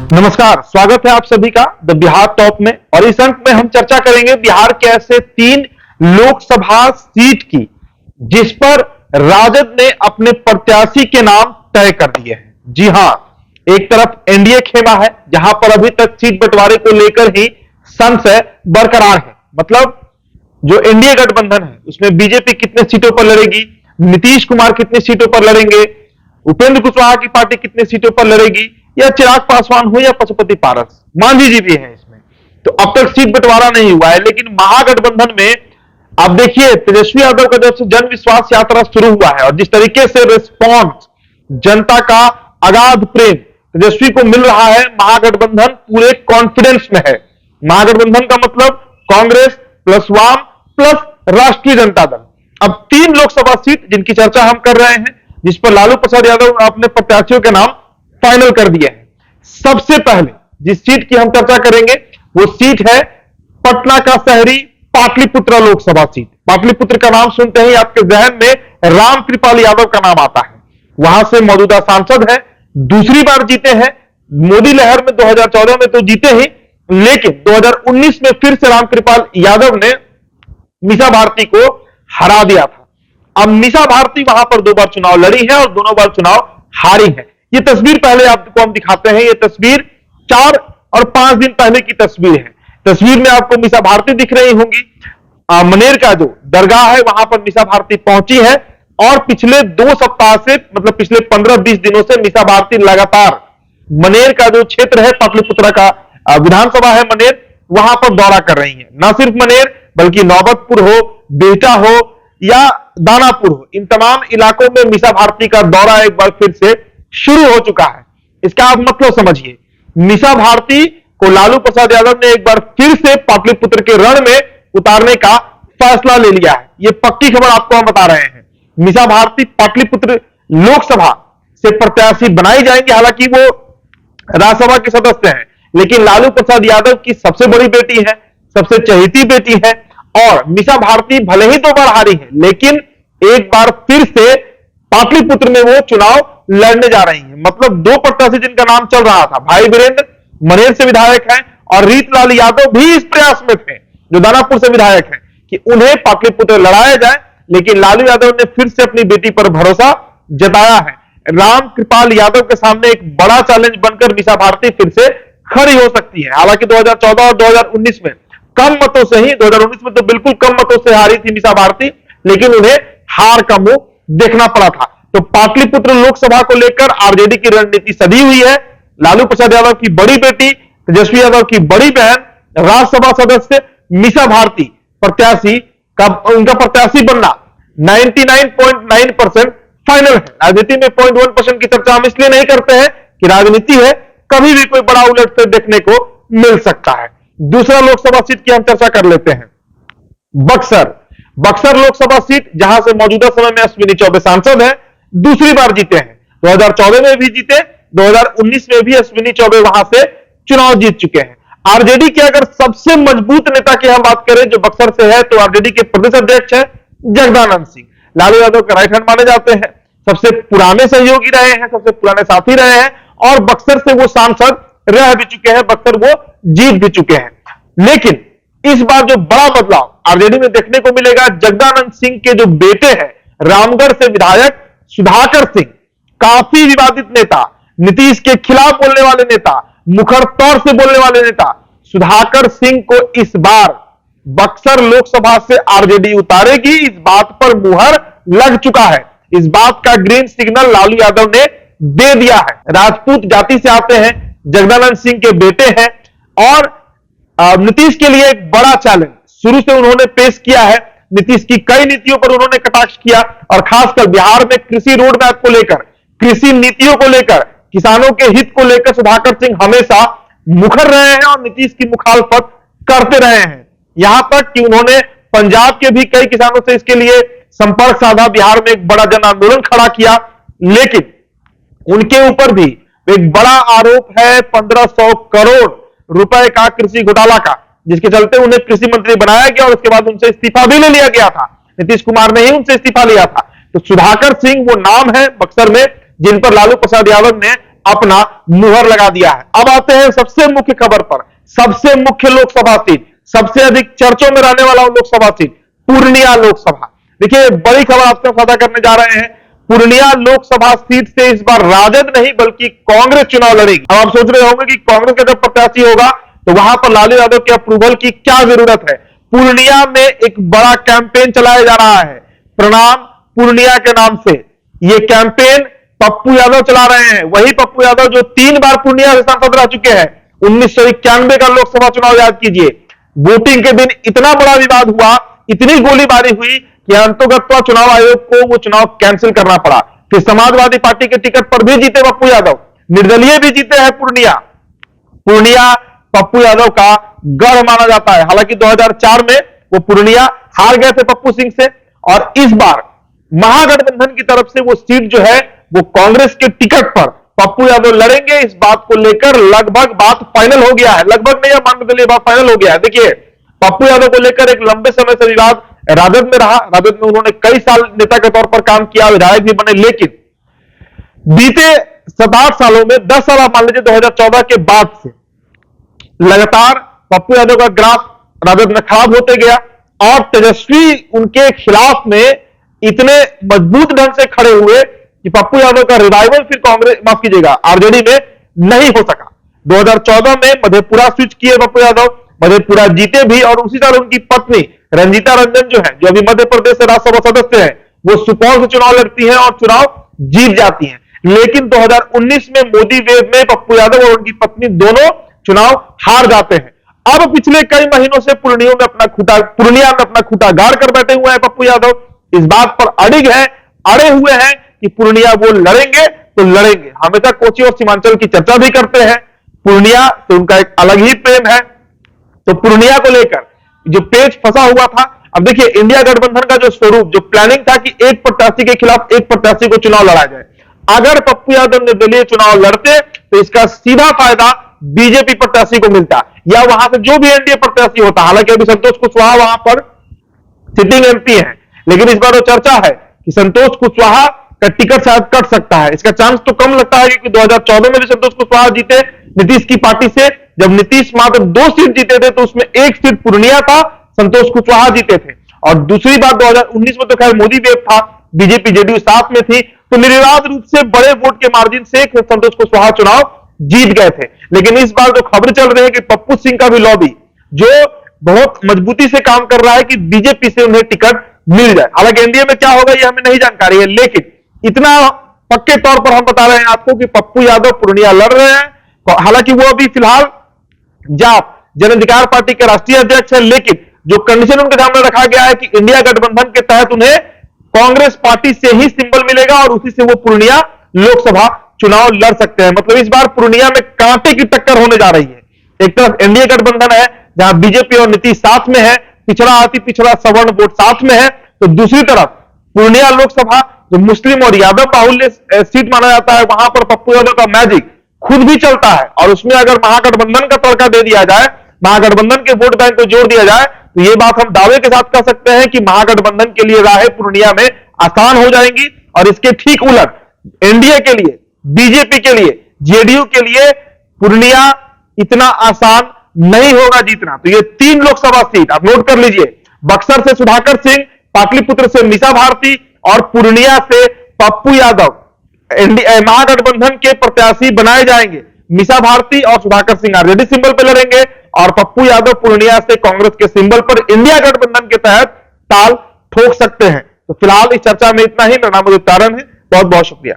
नमस्कार, स्वागत है आप सभी का द बिहार टॉप में। और इस अंक में हम चर्चा करेंगे बिहार के ऐसे 3 लोकसभा सीट की जिस पर राजद ने अपने प्रत्याशी के नाम तय कर दिए हैं। जी हां, एक तरफ एनडीए खेमा है जहां पर अभी तक सीट बंटवारे को लेकर ही संशय बरकरार है। मतलब जो एनडीए गठबंधन है उसमें बीजेपी कितने सीटों पर लड़ेगी, नीतीश कुमार कितनी सीटों पर लड़ेंगे, उपेंद्र कुशवाहा की पार्टी कितने सीटों पर लड़ेगी, या चिराग पासवान हो या पशुपति पारस, मांझी जी भी हैं इसमें। तो अब तक सीट बंटवारा नहीं हुआ है, लेकिन महागठबंधन में अब देखिए तेजस्वी यादव का जब से जन विश्वास यात्रा शुरू हुआ है और जिस तरीके से रिस्पॉन्स, जनता का अगाध प्रेम तेजस्वी को मिल रहा है, महागठबंधन पूरे कॉन्फिडेंस में है। महागठबंधन का मतलब कांग्रेस प्लस वाम प्लस राष्ट्रीय जनता दल। अब 3 लोकसभा सीट जिनकी चर्चा हम कर रहे हैं, जिस पर लालू प्रसाद यादव ने अपने प्रत्याशियों के नाम फाइनल कर दिया है। सबसे पहले जिस सीट की हम चर्चा करेंगे वो सीट है पटना का शहरी पाटलिपुत्र लोकसभा सीट। पाटलिपुत्र का नाम सुनते ही आपके जहन में रामकृपाल यादव का नाम आता है। वहां से मौजूदा सांसद है, दूसरी बार जीते हैं। मोदी लहर में 2014 में तो जीते ही, लेकिन 2019 में फिर से रामकृपाल यादव ने मीसा भारती को हरा दिया था। अब मीसा भारती वहां पर 2 बार चुनाव लड़ी है और दोनों बार चुनाव हारी है। ये तस्वीर पहले आपको हम दिखाते हैं। ये तस्वीर 4 और 5 दिन पहले की तस्वीर है। तस्वीर में आपको मीसा भारती दिख रही होंगी। मनेर का जो दरगाह है वहां पर मीसा भारती पहुंची है और पिछले 2 सप्ताह से, मतलब पिछले 15-20 दिनों से मीसा भारती लगातार मनेर का जो क्षेत्र है, पाटलिपुत्र का विधानसभा है मनेर, वहां पर दौरा कर रही है। न सिर्फ मनेर बल्कि नौबतपुर हो, बेहटा हो या दानापुर हो, इन तमाम इलाकों में मीसा भारती का दौरा एक बार फिर से शुरू हो चुका है। इसका आप मतलब समझिए, मीसा भारती को लालू प्रसाद यादव ने एक बार फिर से पाटलिपुत्र के रण में उतारने का फैसला ले लिया है। यह पक्की खबर आपको हम बता रहे हैं। मीसा भारती पाटलिपुत्र लोकसभा से प्रत्याशी बनाई जाएंगे। हालांकि वो राज्यसभा के सदस्य हैं, लेकिन लालू प्रसाद यादव की सबसे बड़ी बेटी है, सबसे चहेती बेटी है। और मीसा भारती भले ही 2 बार हारी है, लेकिन एक बार फिर से पाटलिपुत्र में वो चुनाव लड़ने जा रही हैं। मतलब 2 प्रत्याशी जिनका नाम चल रहा था, भाई वीरेंद्र मनेर से विधायक हैं और रीतलाल यादव भी इस प्रयास में थे जो दानापुर से विधायक हैं कि उन्हें पाटलिपुत्र लड़ाया जाए, लेकिन लालू यादव ने फिर से अपनी बेटी पर भरोसा जताया है। रामकृपाल यादव के सामने एक बड़ा चैलेंज बनकर मीसा भारती फिर से खड़ी हो सकती है। हालांकि 2014 और 2019 में कम मतों से ही, 2019 में तो बिल्कुल कम मतों से हारी थी मीसा भारती, लेकिन उन्हें हार का मुंह देखना पड़ा था। तो पाटलिपुत्र लोकसभा को लेकर आरजेडी की रणनीति सधी हुई है। लालू प्रसाद यादव की बड़ी बेटी, तेजस्वी यादव की बड़ी बहन, राज्यसभा सदस्य मीसा भारती प्रत्याशी का, उनका प्रत्याशी बनना 99.9% फाइनल है। राजनीति में 0.1% की चर्चा हम इसलिए नहीं करते हैं कि राजनीति है, कभी भी कोई बड़ा उलटफेर देखने को मिल सकता है। दूसरा लोकसभा सीट की हम चर्चा कर लेते हैं। बक्सर लोकसभा सीट, जहां से मौजूदा समय में अश्विनी चौबे सांसद हैं, दूसरी बार जीते हैं। 2014 में भी जीते, 2019 में भी अश्विनी चौबे वहां से चुनाव जीत चुके हैं। आरजेडी के अगर सबसे मजबूत नेता की हम बात करें जो बक्सर से है, तो आरजेडी के प्रदेश अध्यक्ष हैं जगदानंद सिंह। लालू यादव के राइट हैंड माने जाते हैं, सबसे पुराने सहयोगी रहे हैं, सबसे पुराने साथी रहे हैं और बक्सर से वो सांसद रह भी चुके हैं, बक्सर वो जीत भी चुके हैं। लेकिन इस बार जो बड़ा बदलाव आरजेडी में देखने को मिलेगा, जगदानंद सिंह के जो बेटे हैं, रामगढ़ से विधायक सुधाकर सिंह, काफी विवादित नेता, नीतीश के खिलाफ बोलने वाले नेता, मुखर तौर से बोलने वाले नेता सुधाकर सिंह को इस बार बक्सर लोकसभा से आरजेडी उतारेगी। इस बात पर मुहर लग चुका है। इस बात का ग्रीन सिग्नल लालू यादव ने दे दिया है। राजपूत जाति से आते हैं, जगदानंद सिंह के बेटे हैं और नीतीश के लिए एक बड़ा चैलेंज शुरू से उन्होंने पेश किया है। नीतीश की कई नीतियों पर उन्होंने कटाक्ष किया और खासकर बिहार में कृषि रोड मैप को लेकर, कृषि नीतियों को लेकर, किसानों के हित को लेकर सुधाकर सिंह हमेशा मुखर रहे हैं और नीतीश की मुखालफत करते रहे हैं। यहां तक कि उन्होंने पंजाब के भी कई किसानों से इसके लिए संपर्क साधा, बिहार में एक बड़ा जन आंदोलन खड़ा किया। लेकिन उनके ऊपर भी एक बड़ा आरोप है 1500 करोड़ रुपए का कृषि घोटाला का, जिसके चलते उन्हें कृषि मंत्री बनाया गया और उसके बाद उनसे इस्तीफा भी ले लिया गया था। नीतीश कुमार ने ही उनसे इस्तीफा लिया था। तो सुधाकर सिंह वो नाम है बक्सर में जिन पर लालू प्रसाद यादव ने अपना मुहर लगा दिया है। अब आते हैं सबसे मुख्य खबर पर। सबसे मुख्य लोकसभा सीट, सबसे अधिक चर्चों में रहने वाला लोकसभा सीट पूर्णिया लोकसभा। देखिए बड़ी खबर आपसे साझा करने जा रहे हैं। पूर्णिया लोकसभा सीट से इस बार राजद नहीं बल्कि कांग्रेस चुनाव लड़ेगी। अब आप सोच रहे होंगे कि कांग्रेस का जब प्रत्याशी होगा तो वहां पर लालू यादव के अप्रूवल की क्या जरूरत है। पूर्णिया में एक बड़ा कैंपेन चलाया जा रहा है, प्रणाम पूर्णिया के नाम से। यह कैंपेन पप्पू यादव चला रहे हैं, वही पप्पू यादव जो 3 बार पूर्णिया से सांसद रह चुके हैं। 1991 का लोकसभा चुनाव याद कीजिए, वोटिंग के दिन इतना बड़ा विवाद हुआ, इतनी गोलीबारी हुई कि अंततः चुनाव आयोग को वो चुनाव कैंसिल करना पड़ा। फिर समाजवादी पार्टी के टिकट पर भी जीते पप्पू यादव, निर्दलीय भी जीते हैं पूर्णिया। पूर्णिया पप्पू यादव का गढ़ माना जाता है। हालांकि 2004 में वो पूर्णिया हार गए थे पप्पू सिंह से, और इस बार महागठबंधन की तरफ से वो सीट जो है वो कांग्रेस के टिकट पर पप्पू यादव लड़ेंगे। इस बात को लेकर लगभग बात फाइनल हो गया है, लगभग नहीं मान के चलिए बात फाइनल हो गया है। देखिए पप्पू यादव को लेकर एक लंबे समय से विवाद राजद में रहा। राजद में उन्होंने कई साल नेता के तौर पर काम किया, विधायक भी बने, लेकिन बीते 7-8 सालों में 10 साल मान लीजिए 2014 के बाद से लगातार पप्पू यादव का ग्राफ राजद में खराब होते गया, और तेजस्वी उनके खिलाफ में इतने मजबूत ढंग से खड़े हुए कि पप्पू यादव का रिवाइवल फिर कांग्रेस, माफ कीजिएगा, आरजेडी में नहीं हो सका। 2014 में मधेपुरा स्विच किए पप्पू यादव, मधेपुरा जीते भी, और उसी साल उनकी पत्नी रंजीता रंजन जो है, जो अभी मध्य प्रदेश से राज्यसभा सदस्य है, वो सुपौल से चुनाव लड़ती है और चुनाव जीत जाती है। लेकिन 2019 में मोदी वेव में पप्पू यादव और उनकी पत्नी दोनों चुनाव हार जाते हैं। अब पिछले कई महीनों से पूर्णिया में अपना खूंटा गाड़ कर बैठे हुए हैं पप्पू यादव। इस बात पर अड़े हुए हैं कि पूर्णिया वो लड़ेंगे तो लड़ेंगे। हमेशा कोची और सीमांचल की चर्चा भी करते हैं, पूर्णिया से उनका एक अलग ही प्रेम है। तो पूर्णिया को लेकर जो पेच फंसा हुआ था, अब देखिए इंडिया गठबंधन का जो स्वरूप, जो प्लानिंग था कि एक प्रत्याशी के खिलाफ एक प्रत्याशी को चुनाव लड़ा जाए, अगर पप्पू यादव निर्दलीय चुनाव लड़ते तो इसका सीधा फायदा बीजेपी प्रत्याशी को मिलता, या वहां से जो भी एनडीए प्रत्याशी होता। हालांकि अभी संतोष कुशवाहा वहां पर सिटिंग एमपी है, लेकिन इस बार वो चर्चा है कि संतोष कुशवाहा का टिकट शायद कट सकता है। इसका चांस तो कम लगता है, क्योंकि 2014 में भी संतोष कुशवाहा जीते नीतीश की पार्टी से। जब नीतीश मात्र 2 सीट जीते थे तो उसमें 1 सीट पूर्णिया था, संतोष कुशवाहा जीते थे। और दूसरी बात 2019 में तो खैर मोदी वेव था, बीजेपी जेडीयू साथ में थी, तो निर्विवाद रूप से बड़े वोट के मार्जिन से संतोष कुशवाहा चुनाव जीत गए थे। लेकिन इस बार जो खबर चल रही है कि पप्पू सिंह का भी लॉबी जो बहुत मजबूती से काम कर रहा है कि बीजेपी से उन्हें टिकट मिल जाए। हालांकि एनडीए में क्या होगा ये हमें नहीं जानकारी है, लेकिन इतना पक्के तौर पर हम बता रहे हैं आपको कि पप्पू यादव पूर्णिया लड़ रहे हैं। हालांकि वो अभी फिलहाल जाप जन अधिकार पार्टी के राष्ट्रीय अध्यक्ष है, लेकिन जो कंडीशन उनके सामने रखा गया है कि इंडिया गठबंधन के तहत उन्हें कांग्रेस पार्टी से ही सिंबल मिलेगा और उसी से वो पूर्णिया लोकसभा चुनाव लड़ सकते हैं। मतलब इस बार पूर्णिया में कांटे की टक्कर होने जा रही है। एक तरफ एनडीए गठबंधन है जहां बीजेपी और नीतीश साथ में है, पिछड़ा अति पिछड़ा सवर्ण वोट साथ में है, तो दूसरी तरफ पूर्णिया लोकसभा जो मुस्लिम और यादव बाहुल्य सीट माना जाता है, वहां पर पप्पू यादव का मैजिक खुद भी चलता है। और उसमें अगर महागठबंधन का तड़का दे दिया जाए, महागठबंधन के वोट बैंक को जोड़ दिया जाए, तो यह बात हम दावे के साथ कह सकते हैं कि महागठबंधन के लिए राहें पूर्णिया में आसान हो जाएंगी। और इसके ठीक उलट एनडीए के लिए, बीजेपी के लिए, जेडीयू के लिए पूर्णिया इतना आसान नहीं होगा जीतना। तो ये 3 लोकसभा सीट आप नोट कर लीजिए, बक्सर से सुधाकर सिंह, पाटलिपुत्र से मीसा भारती और पूर्णिया से पप्पू यादव महागठबंधन के प्रत्याशी बनाए जाएंगे। मीसा भारती और सुधाकर सिंह आरजेडी सिंबल पर लड़ेंगे और पप्पू यादव पूर्णिया से कांग्रेस के सिंबल पर इंडिया गठबंधन के तहत ताल ठोक सकते हैं। तो फिलहाल इस चर्चा में इतना ही। मेरा नाम तारण है, बहुत बहुत शुक्रिया।